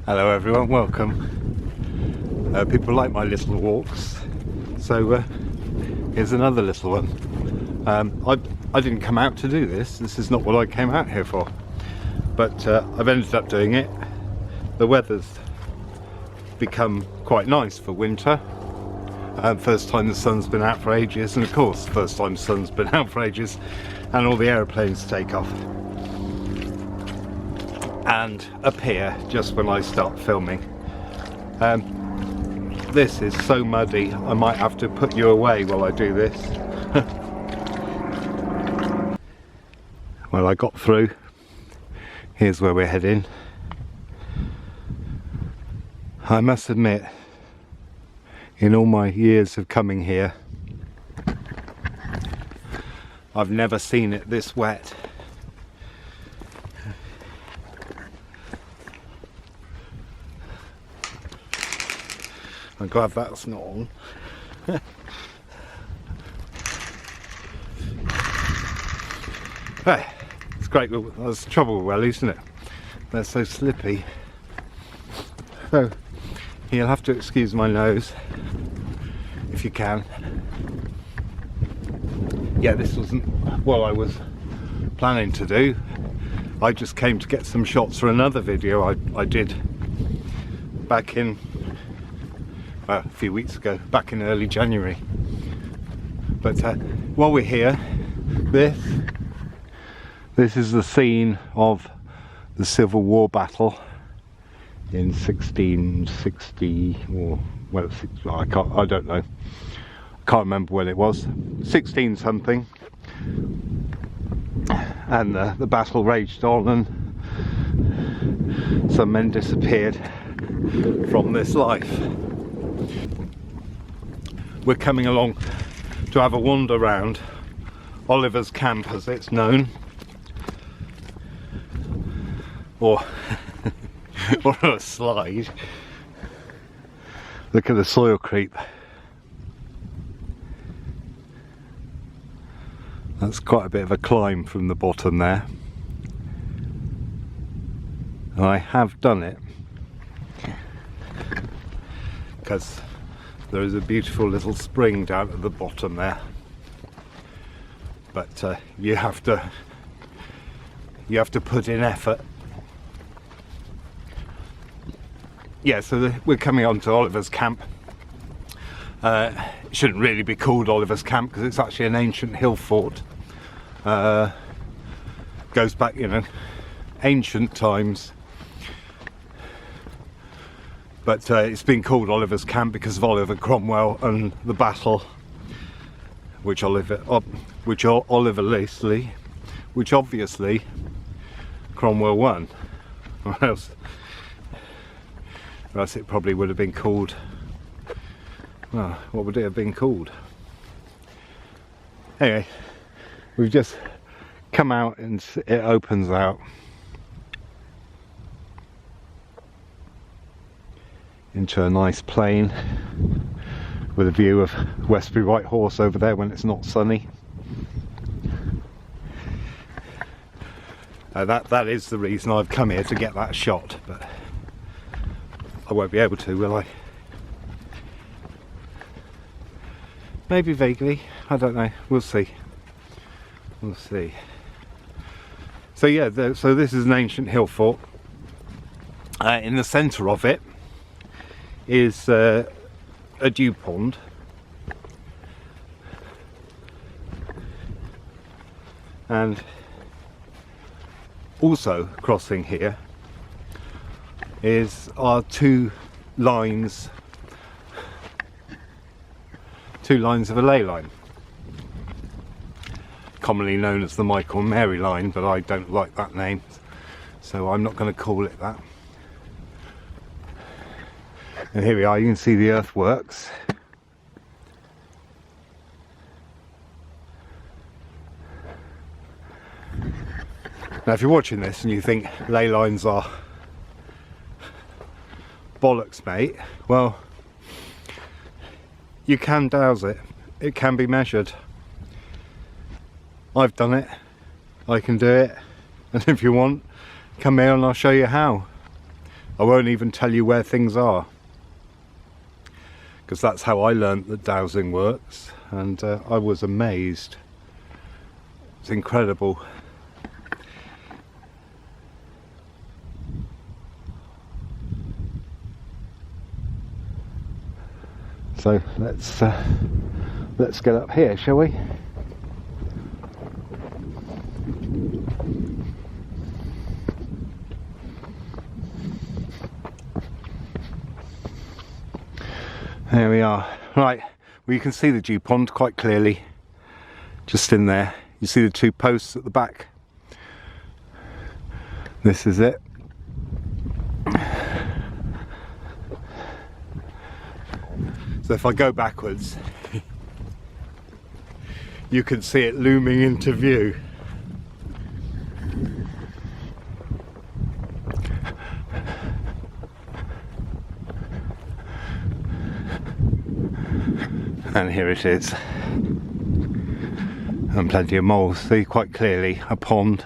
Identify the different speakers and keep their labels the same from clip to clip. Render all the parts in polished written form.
Speaker 1: Hello everyone, welcome. People like my little walks, so here's another little one. I didn't come out to do this. This is not what I came out here for, but I've ended up doing it. The weather's become quite nice for winter. First time the sun's been out for ages, and of course first time the sun's been out for ages, and all the aeroplanes take off and appear just when I start filming. This is so muddy, I might have to put you away while I do this. Well, I got through. Here's where we're heading. I must admit, in all my years of coming here, I've never seen it this wet. I'm glad that's not on. Hey, it's great. That's the trouble with wellies, isn't it? They're so slippy. So you'll have to excuse my nose if you can. Yeah, this wasn't what I was planning to do. I just came to get some shots for another video I did back in a few weeks ago, back in early January. But while we're here, this is the scene of the Civil War battle in 1660, or well, I don't know. I can't remember when it was. 16 something, and the battle raged on, and some men disappeared from this life. We're coming along to have a wander around Oliver's Camp, as it's known, or or a slide. Look at the soil creep. That's quite a bit of a climb from the bottom there. And I have done it because there is a beautiful little spring down at the bottom there, but you have to put in effort. Yeah, so we're coming on to Oliver's Camp. It shouldn't really be called Oliver's Camp because it's actually an ancient hill fort. Goes back, you know, ancient times. But it's been called Oliver's Camp because of Oliver Cromwell and the battle, which obviously Cromwell won, or else it probably would have been called. Well, what would it have been called? Anyway, we've just come out and it opens out into a nice plain with a view of Westbury Whitehorse over there when it's not sunny. That is the reason I've come here, to get that shot, but I won't be able to, will I? Maybe vaguely, I don't know, we'll see. We'll see. So yeah, so this is an ancient hill fort. In the centre of it is a dew pond, and also crossing here are two lines of a ley line, commonly known as the Michael and Mary line, but I don't like that name, so I'm not going to call it that. And here we are, you can see the earthworks. Now if you're watching this and you think ley lines are bollocks, mate, well, you can dowse it. It can be measured. I've done it. I can do it. And if you want, come here and I'll show you how. I won't even tell you where things are, because that's how I learnt that dowsing works, and I was amazed. It's incredible. So let's get up here, shall we? There we are. Right, well, you can see the dew pond quite clearly, just in there. You see the two posts at the back. This is it. So if I go backwards, you can see it looming into view. And here it is, and plenty of moles. See quite clearly a pond.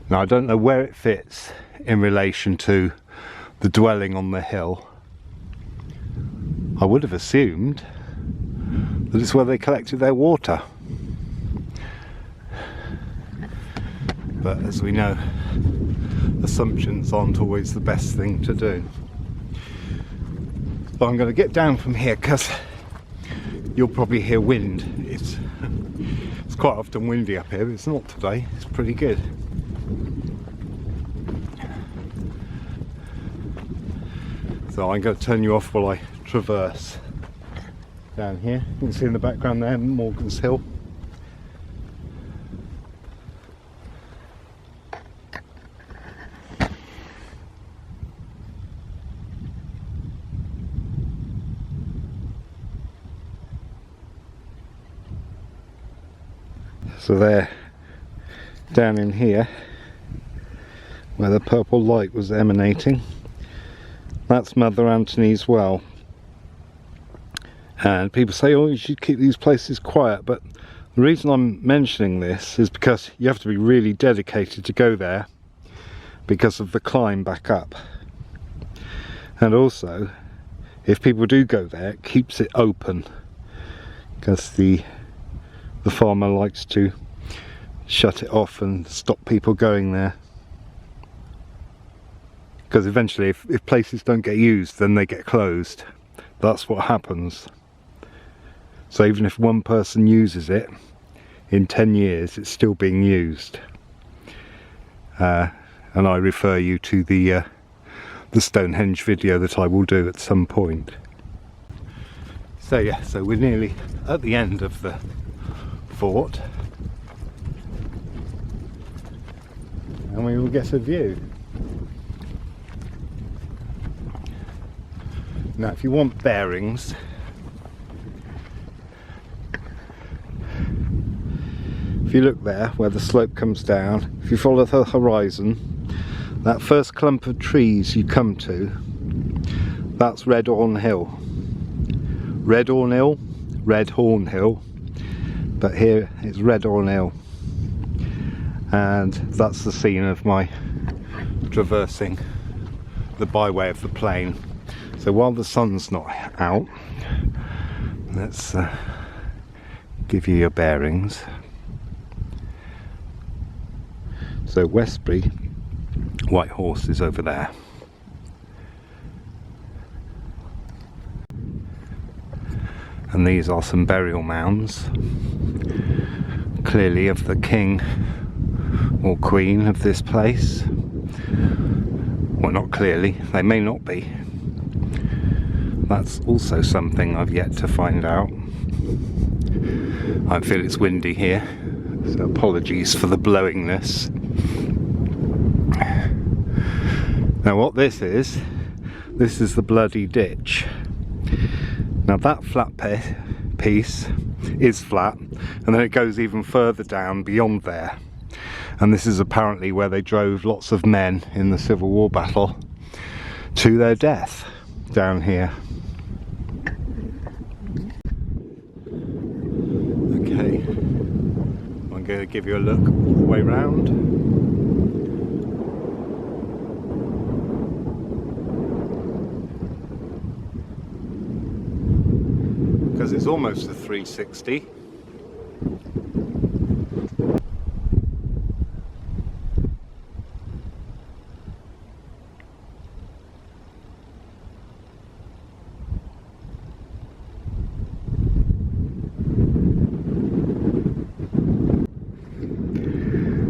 Speaker 1: Now I don't know where it fits in relation to the dwelling on the hill. I would have assumed that it's where they collected their water, but as we know, assumptions aren't always the best thing to do. But I'm going to get down from here because you'll probably hear wind. It's quite often windy up here, but it's not today. It's pretty good. So I'm going to turn you off while I traverse down here. You can see in the background there Morgan's Hill. So there, down in here, where the purple light was emanating, that's Mother Antony's well. And people say, oh, you should keep these places quiet, but the reason I'm mentioning this is because you have to be really dedicated to go there because of the climb back up. And also, if people do go there, it keeps it open, because the farmer likes to shut it off and stop people going there, because eventually if places don't get used, then they get closed. That's what happens. So even if one person uses it, in 10 years it's still being used. And I refer you to the Stonehenge video that I will do at some point. So yeah, so we're nearly at the end of the fort, and we will get a view. Now if you want bearings, if you look there where the slope comes down, if you follow the horizon, that first clump of trees you come to, that's Redhorn Hill. Redhorn Hill, Redhorn Hill, but here it's Redhorn Hill, and that's the scene of my traversing the byway of the plain. So while the sun's not out, let's give you your bearings. So Westbury White Horse is over there. And these are some burial mounds, clearly of the king or queen of this place. Well, not clearly, they may not be. That's also something I've yet to find out. I feel it's windy here, so apologies for the blowingness. Now what this is the bloody ditch. Now that flat piece is flat, and then it goes even further down beyond there, and this is apparently where they drove lots of men in the Civil War battle to their death, down here. Okay, I'm going going to give you a look all the way round. Because it's almost a 360.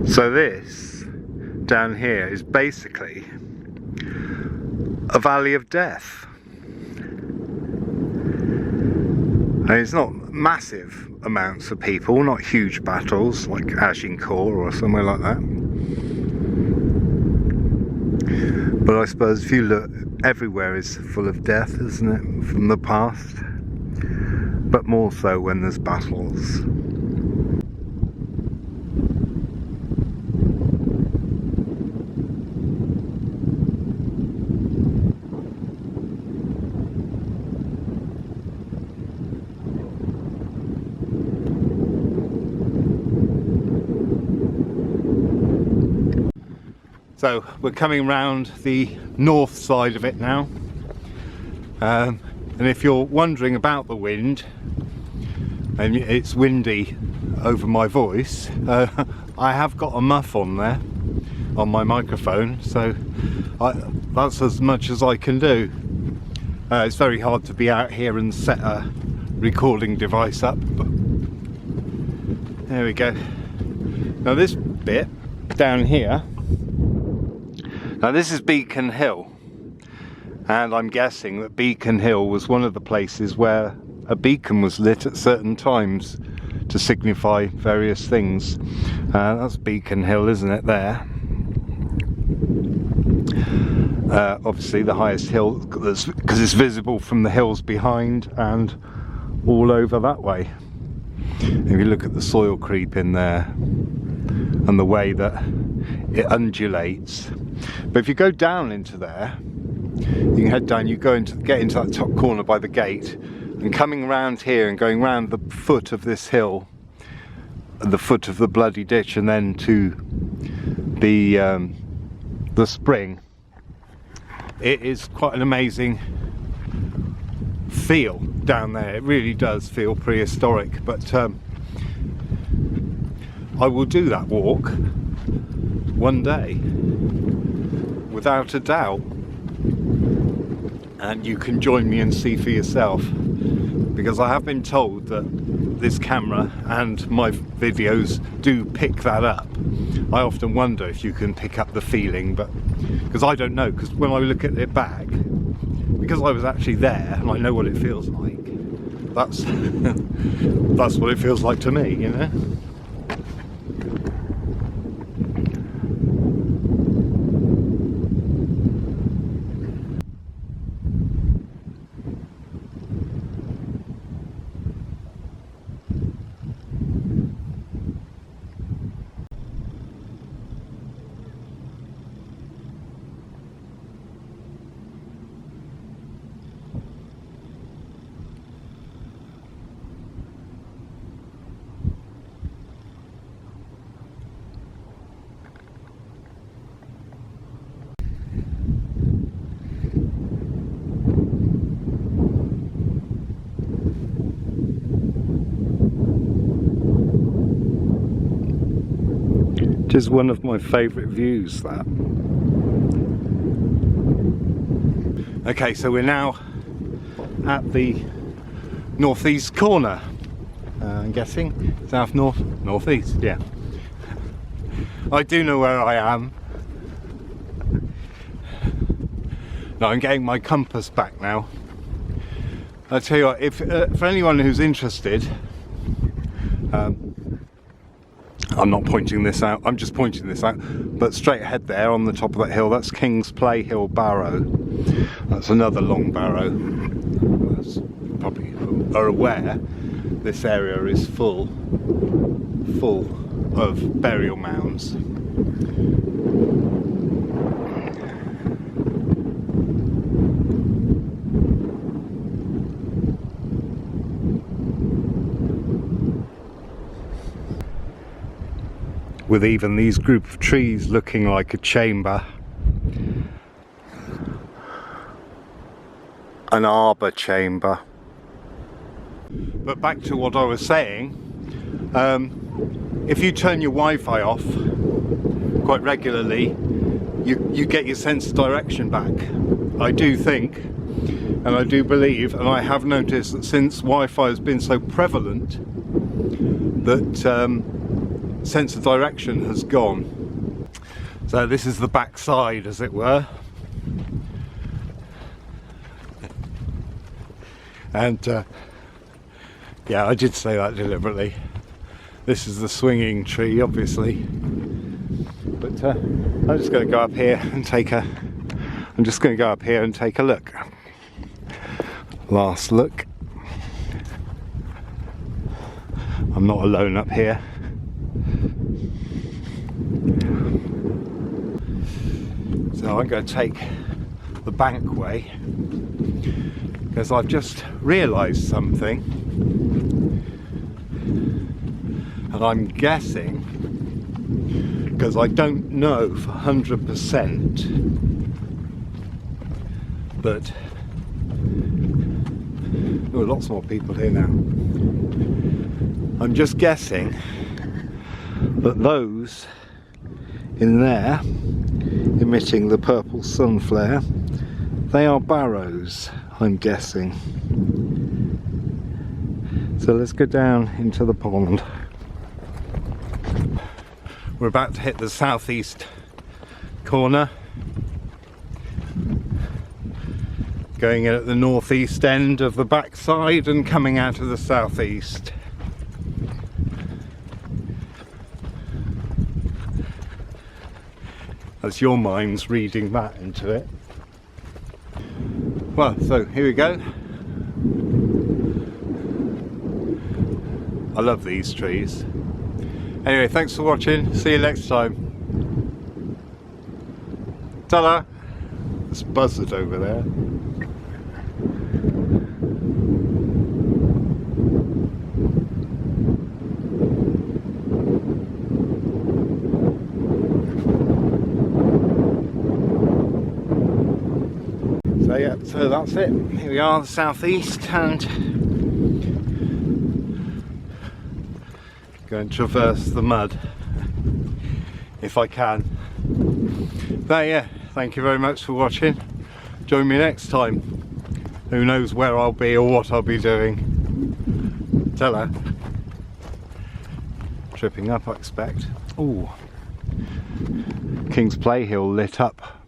Speaker 1: So this down here is basically a valley of death. And it's not massive amounts of people, not huge battles like Agincourt or somewhere like that. But I suppose if you look, everywhere is full of death, isn't it, from the past? But more so when there's battles. So we're coming round the north side of it now, and if you're wondering about the wind, and it's windy over my voice, I have got a muff on there on my microphone, so that's as much as I can do. It's very hard to be out here and set a recording device up, but there we go. Now this bit down here, now this is Beacon Hill, and I'm guessing that Beacon Hill was one of the places where a beacon was lit at certain times to signify various things. That's Beacon Hill, isn't it, there? Obviously the highest hill, because it's visible from the hills behind and all over that way. If you look at the soil creep in there and the way that it undulates. But if you go down into there, you can head down, you get into that top corner by the gate, and coming around here and going round the foot of this hill, the foot of the bloody ditch, and then to the spring, it is quite an amazing feel down there. It really does feel prehistoric, but I will do that walk one day without a doubt, and you can join me and see for yourself, because I have been told that this camera and my videos do pick that up. I often wonder if you can pick up the feeling, but because I don't know, because when I look at it back, because I was actually there and I know what it feels like, that's that's what it feels like to me, you know. It is one of my favourite views, that. Okay, so we're now at the northeast corner. I'm guessing northeast, yeah. I do know where I am. No, I'm getting my compass back now. I'll tell you what, if for anyone who's interested, I'm not pointing this out, I'm just pointing this out, but straight ahead there on the top of that hill, that's King's Play Hill Barrow. That's another long barrow. As you probably are aware, this area is full of burial mounds. with even these group of trees looking like a chamber. An arbour chamber. But back to what I was saying, if you turn your Wi-Fi off quite regularly, you get your sense of direction back. I do think, and I do believe, and I have noticed that since Wi-Fi has been so prevalent, that sense of direction has gone. So this is the back side, as it were. And yeah, I did say that deliberately. This is the swinging tree, obviously. But I'm just going to go up here and take a. I'm just going to go up here and take a look. Last look. I'm not alone up here. So I'm going to take the bank way, because I've just realised something, and I'm guessing, because I don't know for 100%, but there are lots more people here now. I'm just guessing that those in there emitting the purple sun flare, they are barrows, I'm guessing. So let's go down into the pond. We're about to hit the southeast corner, going in at the northeast end of the backside and coming out of the southeast. That's your mind's reading that into it. Well, so here we go. I love these trees. Anyway, thanks for watching. See you next time. Ta-da! There's a buzzard over there. So yeah, so that's it. Here we are, the southeast, and go and traverse the mud if I can. But yeah, thank you very much for watching. Join me next time. Who knows where I'll be or what I'll be doing. Ta-ra. Tripping up, I expect. Ooh, King's Play Hill lit up.